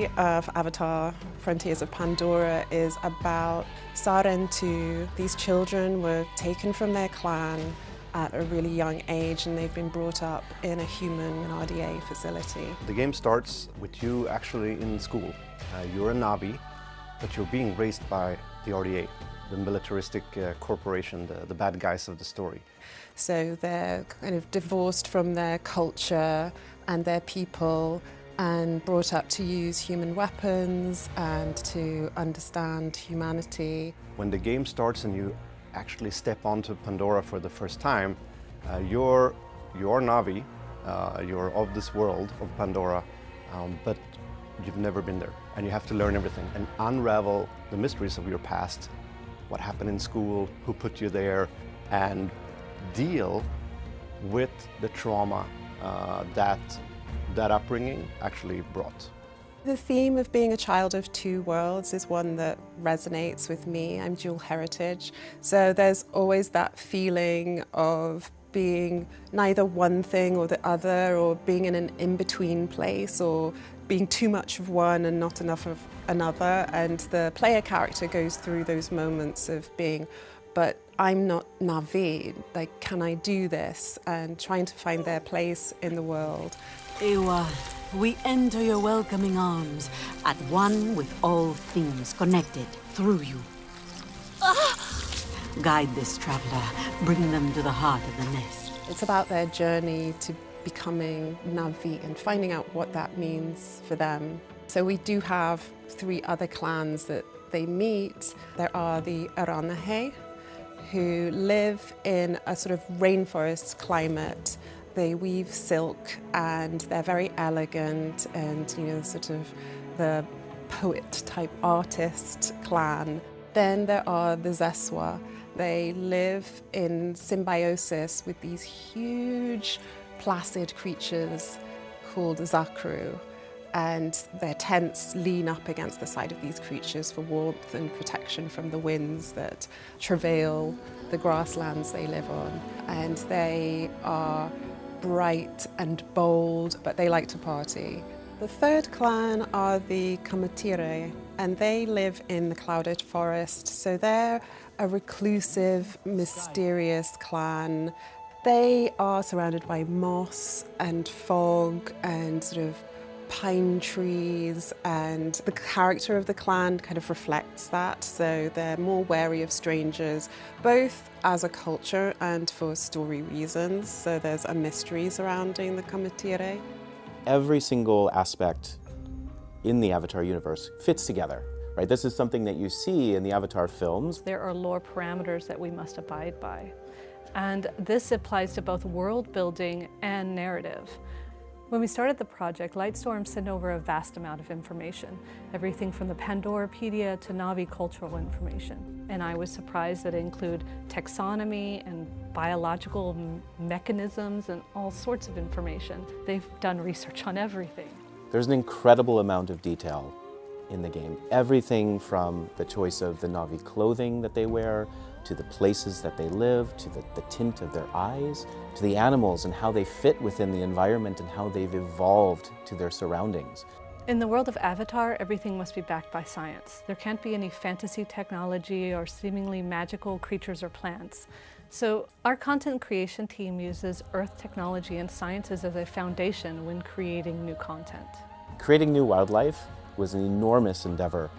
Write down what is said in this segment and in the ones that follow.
story of Avatar Frontiers of Pandora is about Sarentu. These children were taken from their clan at a really young age, and they've been brought up in a human RDA facility. The game starts with you actually in school. You're a Navi, but you're being raised by the RDA, the militaristic corporation, the bad guys of the story. So they're kind of divorced from their culture and their people and brought up to use human weapons and to understand humanity. When the game starts and you actually step onto Pandora for the first time, you're Navi, you're of this world of Pandora, but you've never been there. And you have to learn everything and unravel the mysteries of your past, what happened in school, who put you there, and deal with the trauma that upbringing actually brought. The theme of being a child of two worlds is one that resonates with me. I'm dual heritage, so there's always that feeling of being neither one thing or the other, or being in an in-between place, or being too much of one and not enough of another. And the player character goes through those moments of being, but I'm not Navi, like, can I do this? And trying to find their place in the world. Ewa, we enter your welcoming arms, at one with all things connected through you. Guide this traveler, bring them to the heart of the nest. It's about their journey to becoming Navi and finding out what that means for them. So we do have 3 other clans that they meet. There are the Aranahe, who live in a sort of rainforest climate. They weave silk and they're very elegant and, you know, sort of the poet-type artist clan. Then there are the Zeswa. They live in symbiosis with these huge placid creatures called Zakru, and their tents lean up against the side of these creatures for warmth and protection from the winds that travail the grasslands they live on. And they are bright and bold, but they like to party. The 3rd clan are the Kamatire, and they live in the clouded forest, so they're a reclusive, mysterious clan. They are surrounded by moss and fog and sort of pine trees, and the character of the clan kind of reflects that, so they're more wary of strangers, both as a culture and for story reasons, so there's a mystery surrounding the Kamatire. Every single aspect in the Avatar universe fits together, right? This is something that you see in the Avatar films. There are lore parameters that we must abide by, and this applies to both world building and narrative. When we started the project, Lightstorm sent over a vast amount of information, everything from the Pandorapedia to Navi cultural information. And I was surprised that it included taxonomy and biological mechanisms and all sorts of information. They've done research on everything. There's an incredible amount of detail in the game. Everything from the choice of the Navi clothing that they wear, to the places that they live, to the tint of their eyes, to the animals and how they fit within the environment and how they've evolved to their surroundings. In the world of Avatar, everything must be backed by science. There can't be any fantasy technology or seemingly magical creatures or plants. So our content creation team uses Earth technology and sciences as a foundation when creating new content. Creating new wildlife was an enormous endeavor,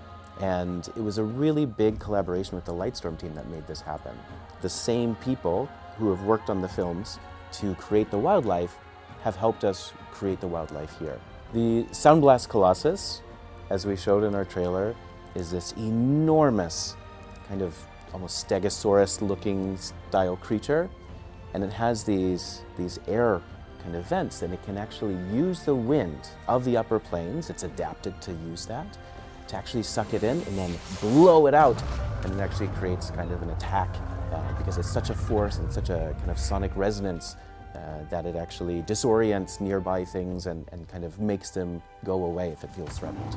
and it was a really big collaboration with the Lightstorm team that made this happen. The same people who have worked on the films to create the wildlife have helped us create the wildlife here. The Soundblast Colossus, as we showed in our trailer, is this enormous kind of almost stegosaurus-looking style creature, and it has these air kind of vents, and it can actually use the wind of the upper plains. It's adapted to use that, to actually suck it in and then blow it out, and it actually creates kind of an attack because it's such a force and such a kind of sonic resonance that it actually disorients nearby things and kind of makes them go away if it feels threatened.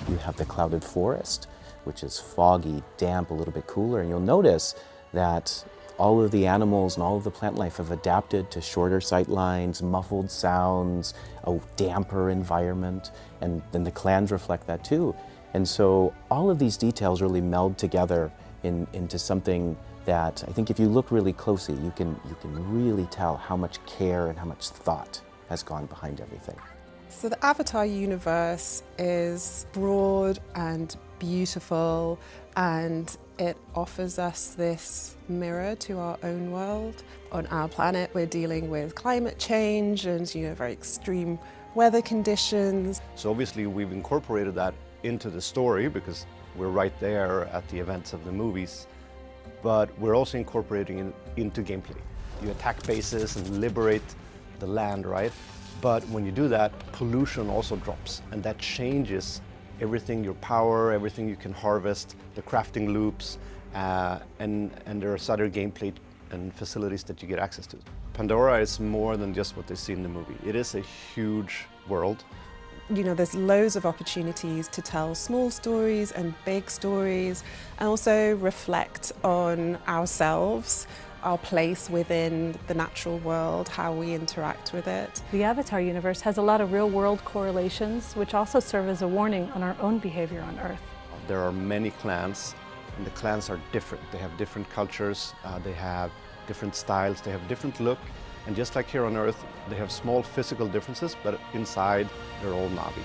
You have the clouded forest, which is foggy, damp, a little bit cooler, and you'll notice that all of the animals and all of the plant life have adapted to shorter sight lines, muffled sounds, a damper environment, and then the clans reflect that too. And so all of these details really meld together into something that I think if you look really closely, you can really tell how much care and how much thought has gone behind everything. So the Avatar universe is broad and beautiful, and it offers us this mirror to our own world. On our planet, we're dealing with climate change and very extreme weather conditions. So obviously we've incorporated that into the story because we're right there at the events of the movies, but we're also incorporating it into gameplay. You attack bases and liberate the land, right? But when you do that, pollution also drops, and that changes everything, your power, everything you can harvest, the crafting loops, and there's other gameplay and facilities that you get access to. Pandora is more than just what they see in the movie. It is a huge world. There's loads of opportunities to tell small stories and big stories, and also reflect on ourselves, our place within the natural world, how we interact with it. The Avatar universe has a lot of real-world correlations, which also serve as a warning on our own behavior on Earth. There are many clans, and the clans are different. They have different cultures, they have different styles, they have different look, and just like here on Earth, they have small physical differences, but inside they're all Na'vi.